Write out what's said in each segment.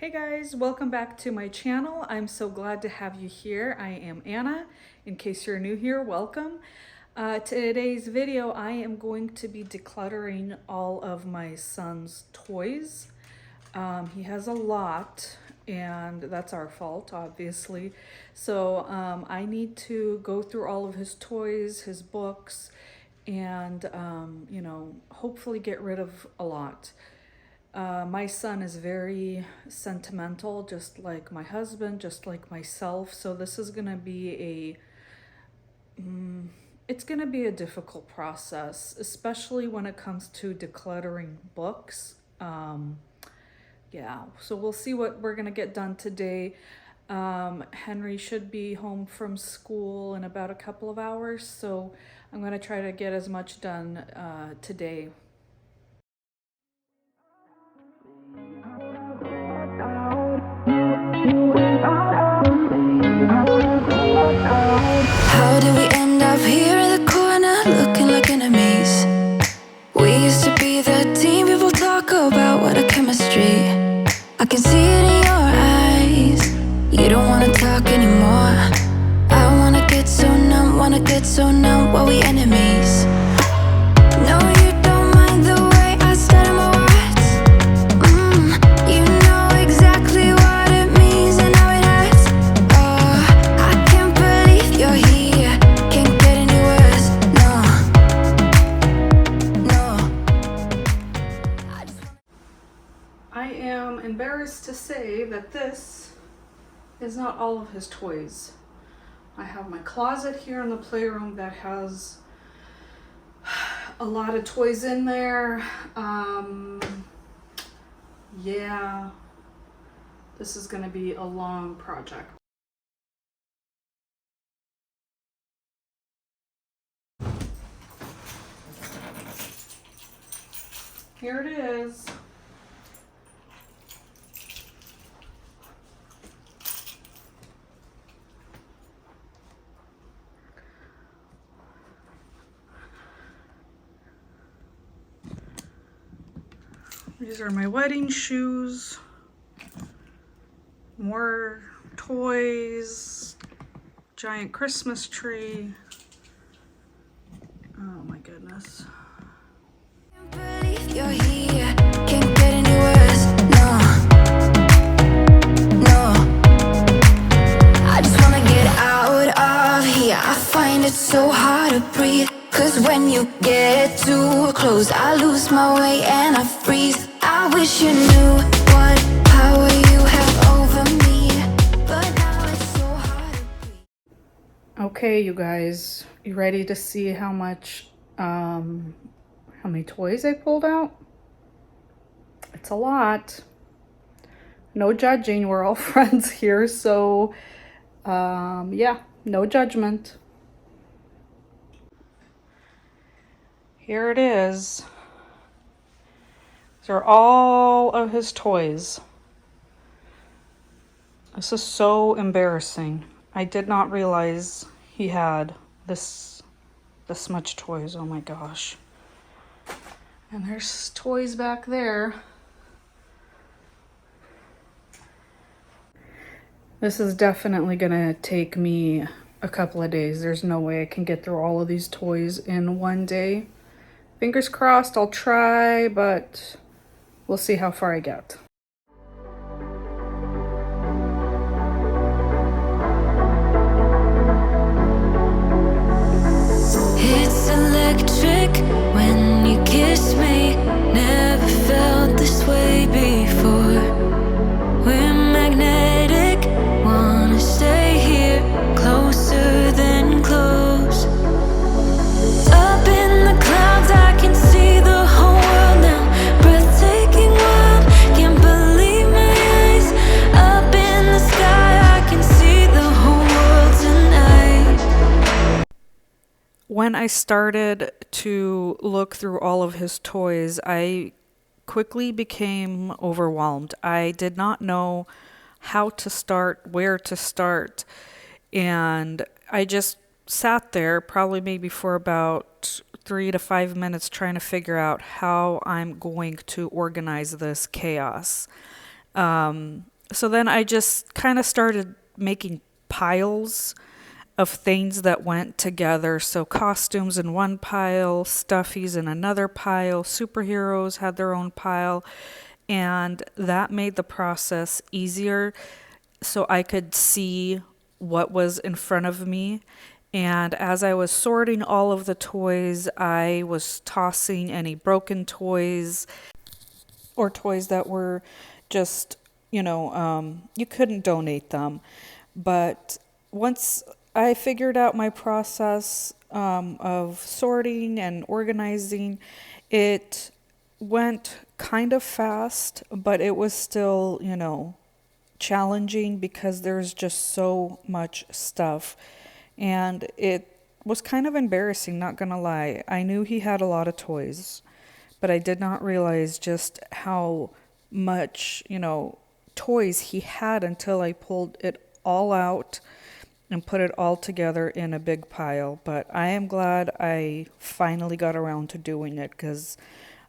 Hey guys, welcome back to my channel. I'm so glad to have you here. I am Anna. In case you're new here, welcome. Today's video, I am going to be decluttering all of my son's toys. He has a lot, and that's our fault, obviously. So I need to go through all of his toys, his books, and hopefully get rid of a lot. My son is very sentimental, just like my husband, just like myself. So this is gonna be it's gonna be a difficult process, especially when it comes to decluttering books. Yeah, so we'll see what we're gonna get done today. Henry should be home from school in about a couple of hours, so I'm gonna try to get as much done today. How did we end up here in the corner looking like enemies? We used to be the team people talk about, what a chemistry. I can see it in your eyes. You don't wanna talk anymore. I wanna get so numb while we enemies. No, you don't mind the way I stutter my words. You know exactly what it means and how it hurts. Oh, I can't believe you're here. Can't get any worse. No. I am embarrassed to say that this is not all of his toys. I have my closet here in the playroom that has a lot of toys in there. Yeah, this is gonna be a long project. Here it is. These are my wedding shoes, more toys, giant Christmas tree. Oh my goodness. Can't believe you're here. Can't get any worse. No. I just wanna get out of here. I find it so hard to breathe. 'Cause when you get too close, I lose my way and I freeze. I wish you knew what power you have over me, but now it's so hard to breathe. Okay, you guys, you ready to see how many toys I pulled out? It's a lot. No judging, we're all friends here, so yeah, no judgment. Here it is. These are all of his toys. This is so embarrassing. I did not realize he had this much toys. Oh my gosh. And there's toys back there. This is definitely gonna take me a couple of days. There's no way I can get through all of these toys in one day. Fingers crossed, I'll try, but we'll see how far I get. It's electric when you kiss me. Never felt this way before. We're magnetic, wanna stay here, closer than close. Up in the clouds, I can see the whole world now. Breathtaking wild, can't believe my eyes. Up in the sky, I can see the whole world tonight. When I started to look through all of his toys, I quickly became overwhelmed. I did not know how to start, where to start, and I just sat there probably maybe for about 3 to 5 minutes trying to figure out how I'm going to organize this chaos. So then I just kind of started making piles of things that went together. So costumes in one pile, stuffies in another pile, superheroes had their own pile, and that made the process easier so I could see what was in front of me. And as I was sorting all of the toys, I was tossing any broken toys or toys that were just, you couldn't donate them. But once I figured out my process of sorting and organizing, it went kind of fast, but it was still, challenging because there's just so much stuff. And it was kind of embarrassing, not gonna lie. I knew he had a lot of toys, but I did not realize just how much, toys he had until I pulled it all out and put it all together in a big pile. But I am glad I finally got around to doing it because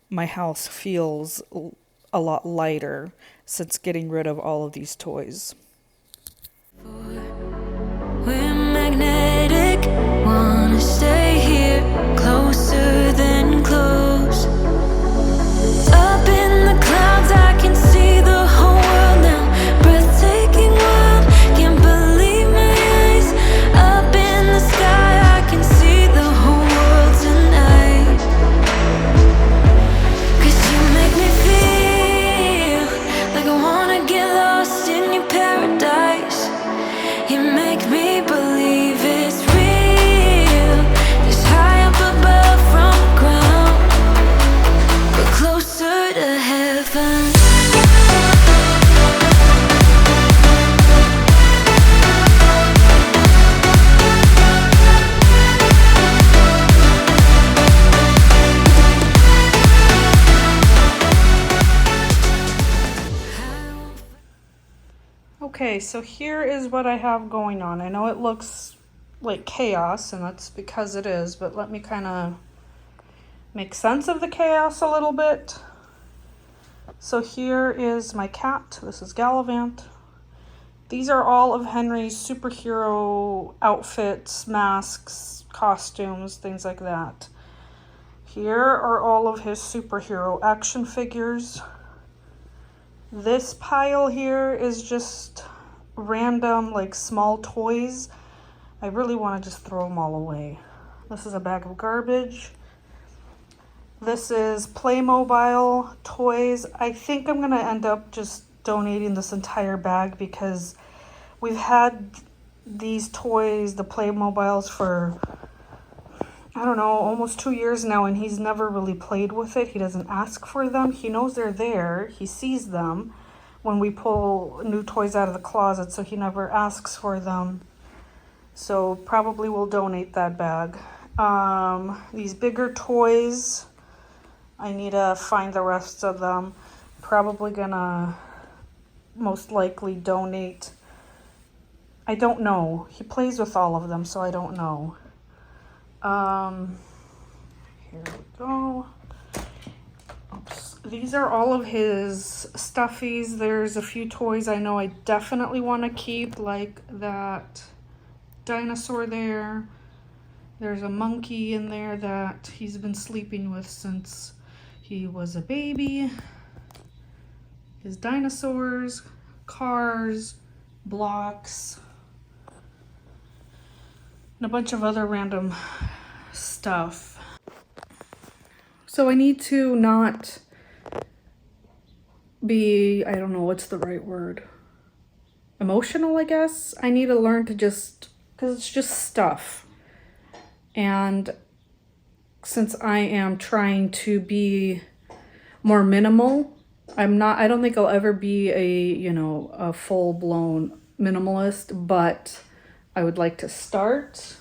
my house feels a lot lighter since getting rid of all of these toys. We're magnetic, wanna stay here, closer than close. Up in the clouds, I can see the whole world now. Breathtaking wild, can't believe my eyes. Up in the sky, I can see the whole world tonight. 'Cause you make me feel like I wanna get lost in your paradise. You make me believe it's real. Just high up above from the ground, but closer to heaven. Okay, so here is what I have going on. I know it looks like chaos, and that's because it is, but let me kind of make sense of the chaos a little bit. So here is my cat. This is Gallivant. These are all of Henry's superhero outfits, masks, costumes, things like that. Here are all of his superhero action figures. This pile here is just random, like, small toys. I really want to just throw them all away. This is a bag of garbage. This is Playmobil toys. I think I'm going to end up just donating this entire bag because we've had these toys, the Playmobiles, for, I don't know, almost 2 years now, and he's never really played with it. He doesn't ask for them. He knows they're there. He sees them when we pull new toys out of the closet, so he never asks for them. So probably we'll donate that bag. These bigger toys, I need to find the rest of them. Probably gonna most likely donate. I don't know. He plays with all of them, so I don't know. Here we go. Oops. These are all of his stuffies. There's a few toys I know I definitely want to keep, like that dinosaur there. There's a monkey in there that he's been sleeping with since he was a baby. His dinosaurs, cars, blocks, and a bunch of other random stuff. So I need to not be, I don't know what's the right word, emotional, I guess. I need to learn to just, because it's just stuff. And since I am trying to be more minimal, I don't think I'll ever be a full-blown minimalist, but I would like to start.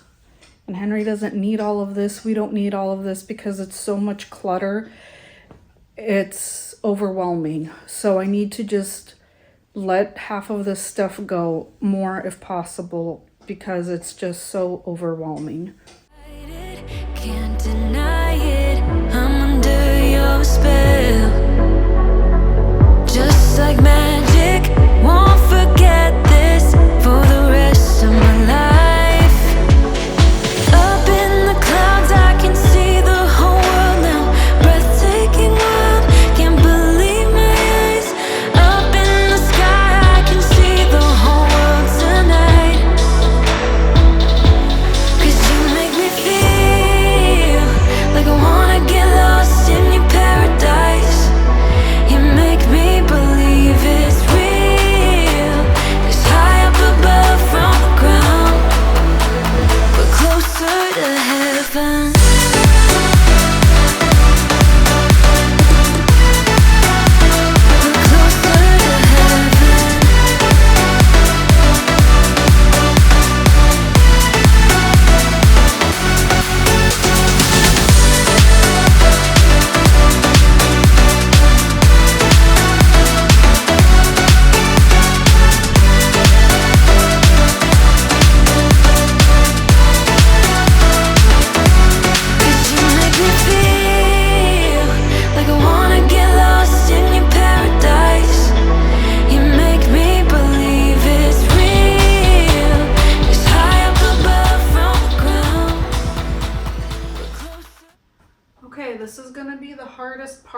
And Henry doesn't need all of this. We don't need all of this because it's so much clutter. It's overwhelming. So I need to just let half of this stuff go, more if possible, because it's just so overwhelming. Can't deny it, I'm under your spell. Just like magic,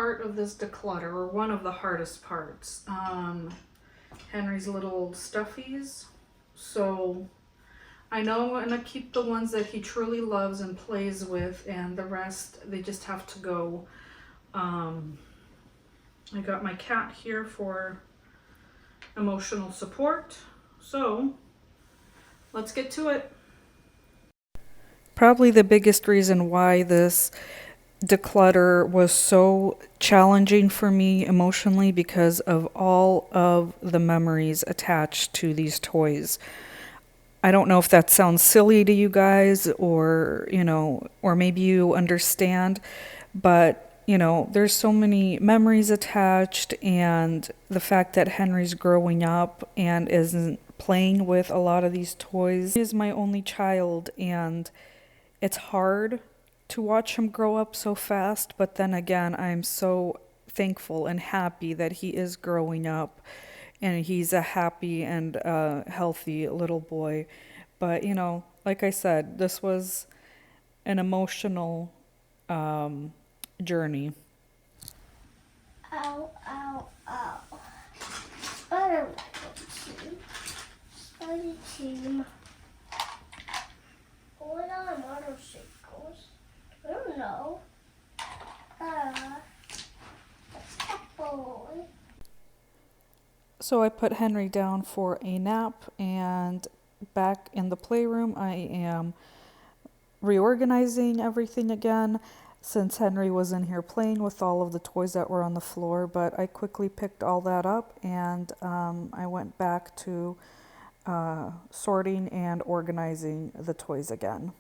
part of this declutter, or one of the hardest parts. Henry's little stuffies. So I know I'm gonna keep the ones that he truly loves and plays with, and the rest, they just have to go. I got my cat here for emotional support. So let's get to it. Probably the biggest reason why this declutter was so challenging for me emotionally, because of all of the memories attached to these toys. I don't know if that sounds silly to you guys, or, or maybe you understand, but, there's so many memories attached, and the fact that Henry's growing up and isn't playing with a lot of these toys. He is my only child, and it's hard to watch him grow up so fast, but then again, I'm so thankful and happy that he is growing up and he's a happy and healthy little boy. But, like I said, this was an emotional journey. Ow, ow, ow. Spider team. Spider team. Going on motorcycles. I don't know. What's that boy? So I put Henry down for a nap, and back in the playroom I am reorganizing everything again, since Henry was in here playing with all of the toys that were on the floor. But I quickly picked all that up, and I went back to sorting and organizing the toys again.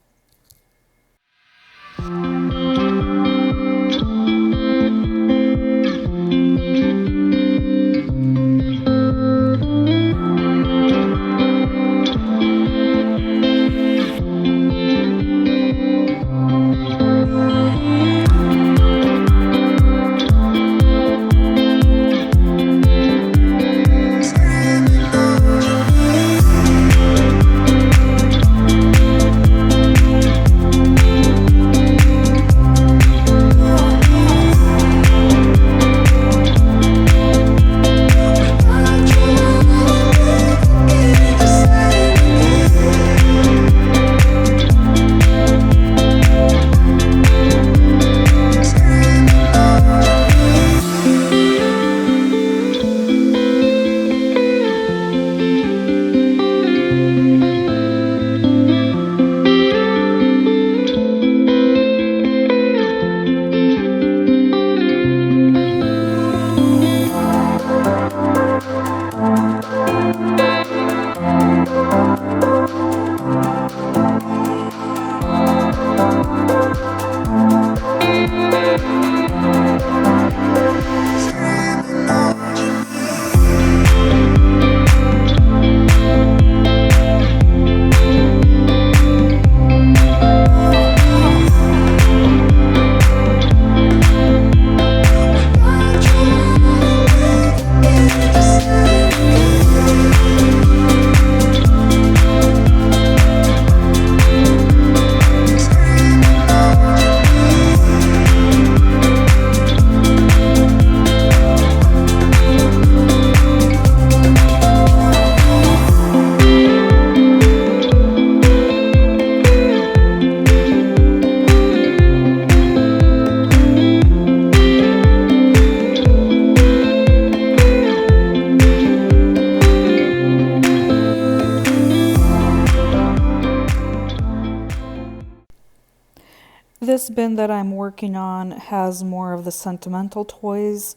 This bin that I'm working on has more of the sentimental toys,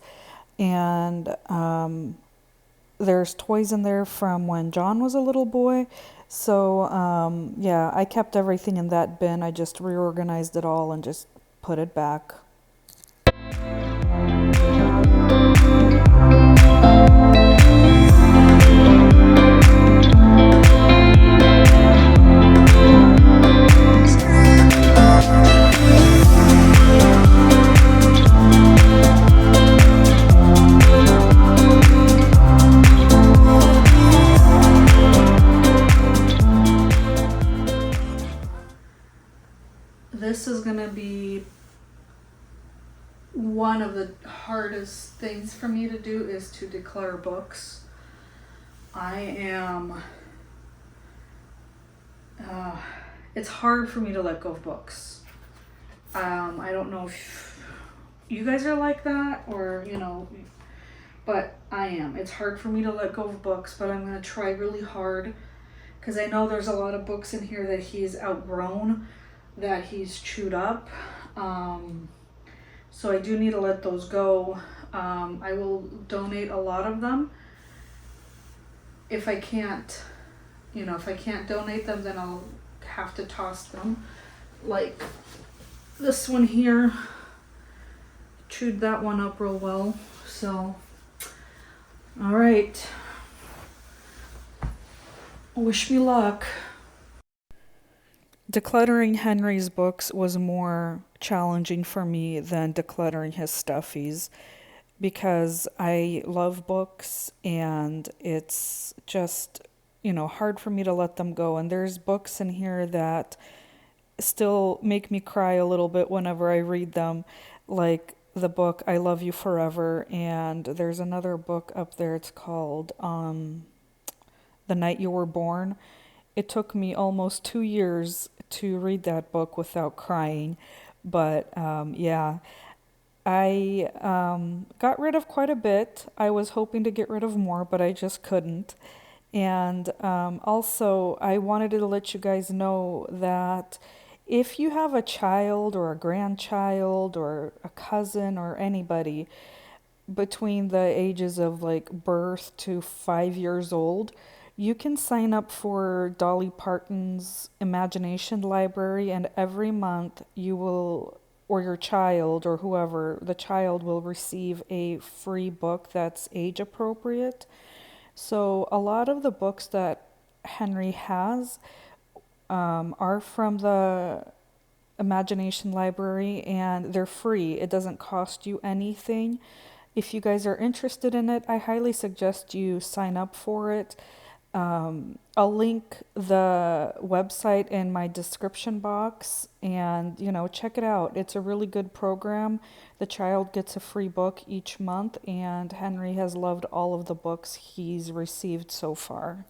and there's toys in there from when John was a little boy. So yeah, I kept everything in that bin. I just reorganized it all and just put it back. This is gonna be one of the hardest things for me to do is to declutter books. It's hard for me to let go of books. I don't know if you guys are like that, or, you know, but I am. It's hard for me to let go of books, but I'm going to try really hard, because I know there's a lot of books in here that he's outgrown, that he's chewed up. So I do need to let those go. I will donate a lot of them. If I can't, you know, if I can't donate them, then I'll have to toss them. Like this one here, chewed that one up real well. So, all right. Wish me luck. Decluttering Henry's books was more challenging for me than decluttering his stuffies, because I love books and it's just, you know, hard for me to let them go. And there's books in here that still make me cry a little bit whenever I read them, like the book I Love You Forever, and there's another book up there, it's called The Night You Were Born. It took me almost 2 years to read that book without crying, but yeah, I got rid of quite a bit. I was hoping to get rid of more, but I just couldn't. And also, I wanted to let you guys know that if you have a child or a grandchild or a cousin or anybody between the ages of like birth to 5 years old, you can sign up for Dolly Parton's Imagination Library, and every month you will, or your child or whoever, the child will receive a free book that's age appropriate. So a lot of the books that Henry has are from the Imagination Library, and they're free. It doesn't cost you anything. If you guys are interested in it, I highly suggest you sign up for it. I'll link the website in my description box, and, you know, check it out. It's a really good program. The child gets a free book each month, and Henry has loved all of the books he's received so far.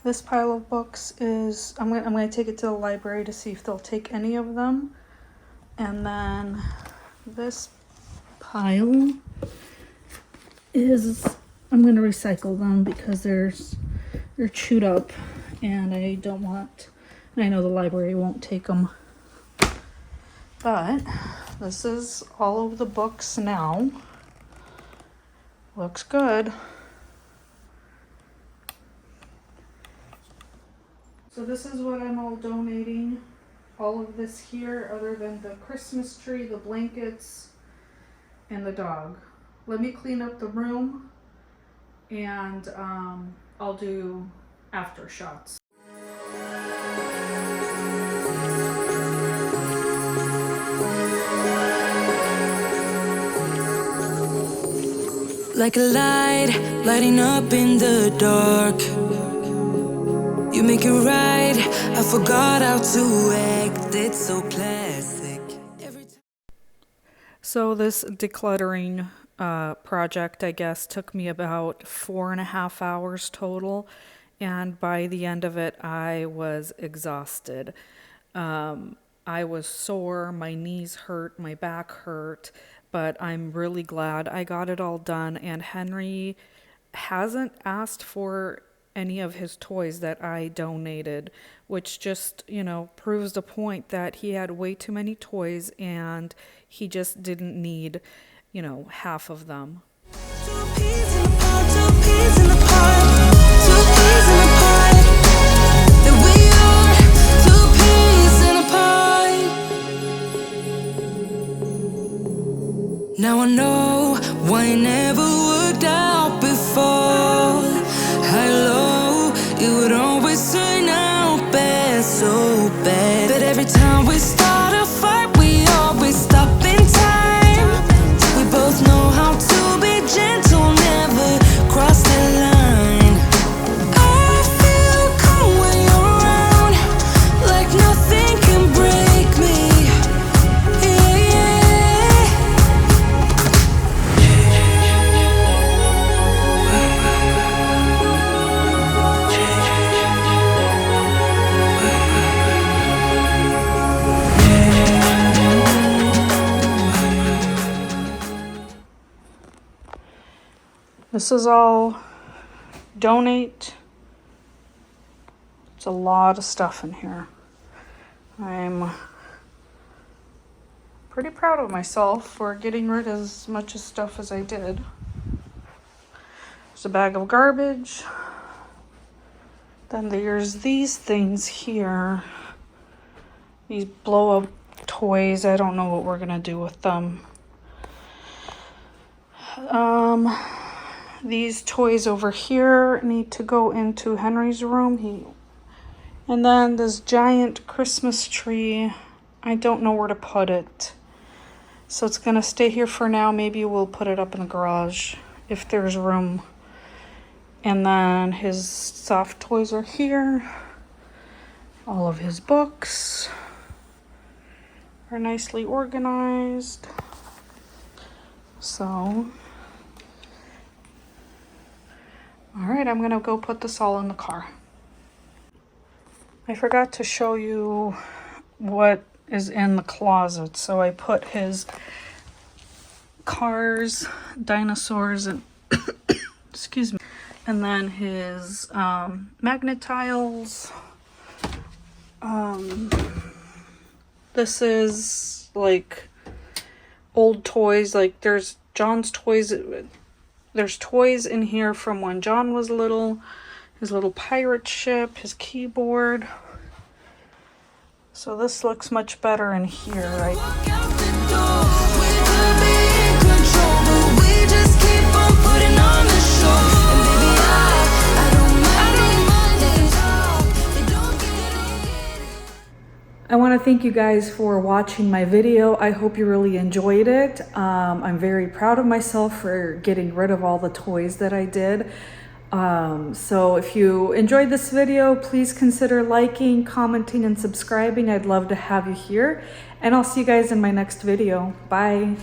This pile of books is, I'm gonna take it to the library to see if they'll take any of them. And then this pile is I'm going to recycle them because they're chewed up and I don't want, and I know the library won't take them. But this is all of the books now. Looks good. So this is what I'm all donating. All of this here, other than the Christmas tree, the blankets, and the dog. Let me clean up the room and I'll do after shots. Like a light, lighting up in the dark. You make it right, I forgot how to act. It's so classic. So this decluttering project, I guess, took me about 4.5 hours total. And by the end of it, I was exhausted. I was sore, my knees hurt, my back hurt, but I'm really glad I got it all done. And Henry hasn't asked for any of his toys that I donated, which just, proves the point that he had way too many toys and he just didn't need, half of them. Now I know why it never worked out before. Hello, it would always turn out bad, so bad. But every time we start a fight, we always stop in time. We both know how to be gentle, never cross the line. I feel calm when you're around, like nothing can break me. Yeah, yeah. This is all donate. It's a lot of stuff in here. I'm pretty proud of myself for getting rid of as much stuff as I did. There's a bag of garbage. Then there's these things here. These blow up toys. I don't know what we're gonna do with them. These toys over here need to go into Henry's room. And then this giant Christmas tree, I don't know where to put it. So it's gonna stay here for now. Maybe we'll put it up in the garage if there's room. And then his soft toys are here. All of his books are nicely organized. So, all right, I'm gonna go put this all in the car. I forgot to show you what is in the closet. So I put his cars, dinosaurs, and excuse me, and then his magnet tiles. This is like old toys. Like there's John's toys. There's toys in here from when John was little. His little pirate ship, his keyboard. So this looks much better in here, right? I want to thank you guys for watching my video. I hope you really enjoyed it. I'm very proud of myself for getting rid of all the toys that I did. So if you enjoyed this video, please consider liking, commenting, and subscribing. I'd love to have you here. And I'll see you guys in my next video. Bye.